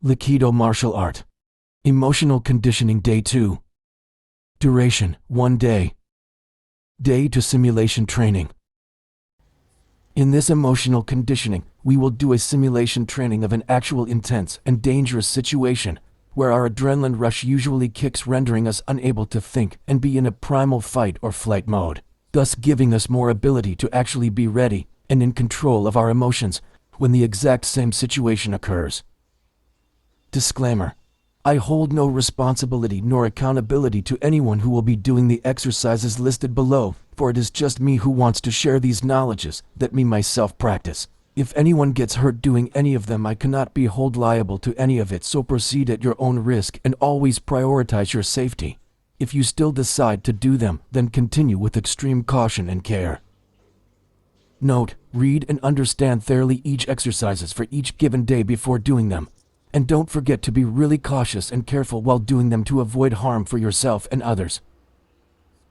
Likido Martial Art. Emotional Conditioning Day 2. Duration, 1 day. Day to Simulation Training. In this emotional conditioning, we will do a simulation training of an actual intense and dangerous situation, where our adrenaline rush usually kicks, rendering us unable to think and be in a primal fight or flight mode, thus giving us more ability to actually be ready and in control of our emotions when the exact same situation occurs. Disclaimer: I hold no responsibility nor accountability to anyone who will be doing the exercises listed below, for it is just me who wants to share these knowledges that me myself practice. If anyone gets hurt doing any of them, I cannot be held liable to any of it, so proceed at your own risk and always prioritize your safety. If you still decide to do them, then continue with extreme caution and care. Note: read and understand thoroughly each exercises for each given day before doing them. And don't forget to be really cautious and careful while doing them to avoid harm for yourself and others.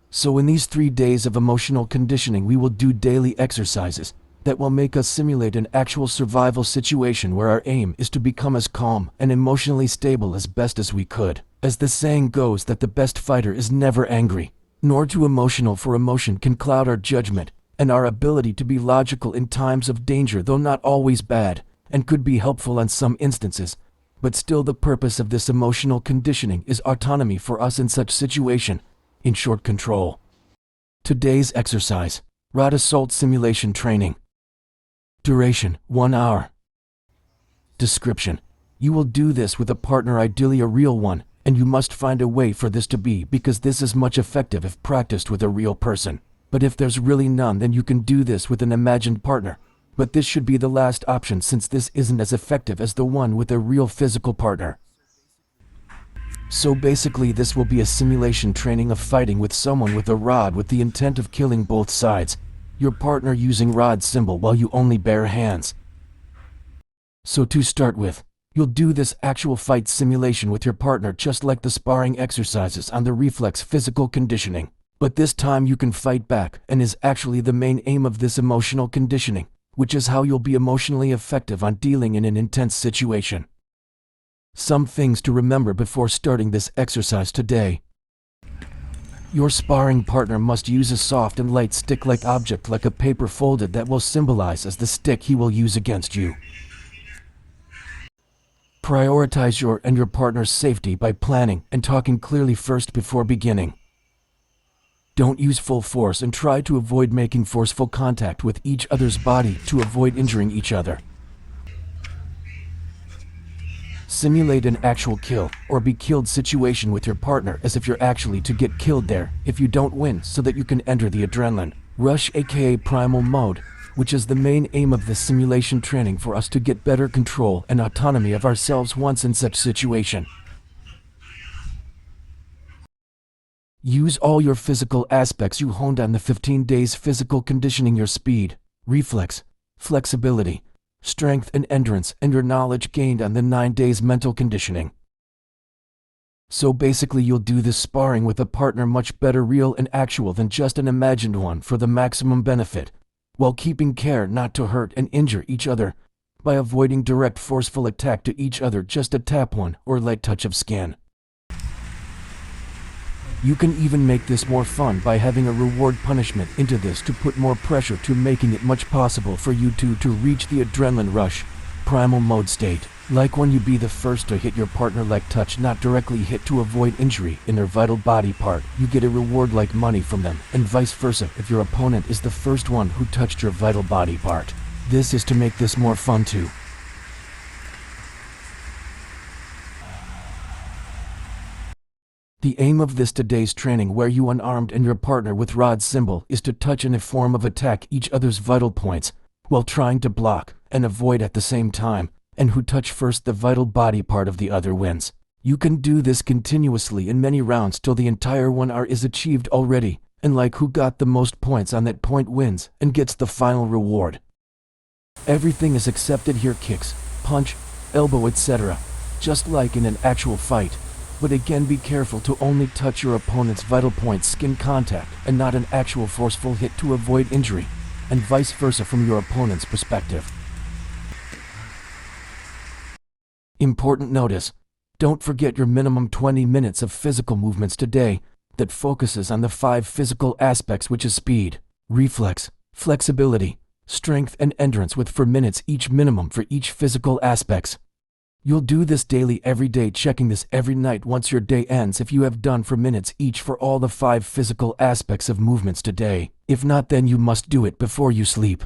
So in these 3 days of emotional conditioning, we will do daily exercises that will make us simulate an actual survival situation where our aim is to become as calm and emotionally stable as best as we could. As the saying goes, that the best fighter is never angry, nor too emotional, for emotion can cloud our judgment and our ability to be logical in times of danger, though not always bad, and could be helpful in some instances. But still, the purpose of this emotional conditioning is autonomy for us in such situation, in short, control. Today's exercise: Rod Assault Simulation Training. Duration, 1 hour. Description: you will do this with a partner, ideally a real one, and you must find a way for this to be, because this is much effective if practiced with a real person. But if there's really none, then you can do this with an imagined partner. But this should be the last option, since this isn't as effective as the one with a real physical partner. So basically, this will be a simulation training of fighting with someone with a rod, with the intent of killing both sides, your partner using rod symbol while you only bare hands. So to start with, you'll do this actual fight simulation with your partner, just like the sparring exercises on the reflex physical conditioning. But this time you can fight back, and is actually the main aim of this emotional conditioning, which is how you'll be emotionally effective on dealing in an intense situation. Some things to remember before starting this exercise today. Your sparring partner must use a soft and light stick-like object, like a paper folded, that will symbolize as the stick he will use against you. Prioritize your and your partner's safety by planning and talking clearly first before beginning. Don't use full force, and try to avoid making forceful contact with each other's body to avoid injuring each other. Simulate an actual kill or be killed situation with your partner as if you're actually to get killed there if you don't win, so that you can enter the adrenaline rush, aka primal mode, which is the main aim of this simulation training, for us to get better control and autonomy of ourselves once in such situation. Use all your physical aspects you honed on the 15 days physical conditioning: your speed, reflex, flexibility, strength and endurance, and your knowledge gained on the 9 days mental conditioning. So basically, you'll do this sparring with a partner much better real and actual than just an imagined one, for the maximum benefit, while keeping care not to hurt and injure each other by avoiding direct forceful attack to each other, just a tap one or light touch of skin. You can even make this more fun by having a reward punishment into this to put more pressure to making it much possible for you two to reach the adrenaline rush, primal mode state. Like when you be the first to hit your partner, like touch, not directly hit, to avoid injury in their vital body part, you get a reward like money from them, and vice versa if your opponent is the first one who touched your vital body part. This is to make this more fun too. The aim of this today's training, where you unarmed and your partner with rod symbol, is to touch in a form of attack each other's vital points, while trying to block and avoid at the same time, and who touch first the vital body part of the other wins. You can do this continuously in many rounds till the entire 1 hour is achieved already, and like who got the most points on that point wins and gets the final reward. Everything is accepted here: kicks, punch, elbow, etc., just like in an actual fight. But again, be careful to only touch your opponent's vital points, skin contact, and not an actual forceful hit, to avoid injury, and vice versa from your opponent's perspective. Important notice: don't forget your minimum 20 minutes of physical movements today that focuses on the 5 physical aspects, which is speed, reflex, flexibility, strength and endurance, with 4 minutes each minimum for each physical aspects. You'll do this daily every day, checking this every night once your day ends if you have done 4 minutes each for all the 5 physical aspects of movements today. If not, then you must do it before you sleep.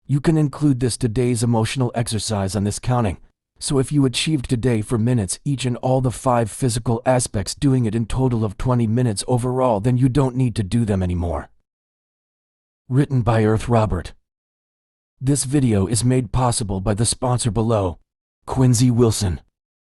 You can include this today's emotional exercise on this counting. So if you achieved today 4 minutes each in all the 5 physical aspects, doing it in total of 20 minutes overall, then you don't need to do them anymore. Written by Earth Robert. This video is made possible by the sponsor below, Quincy Wilson.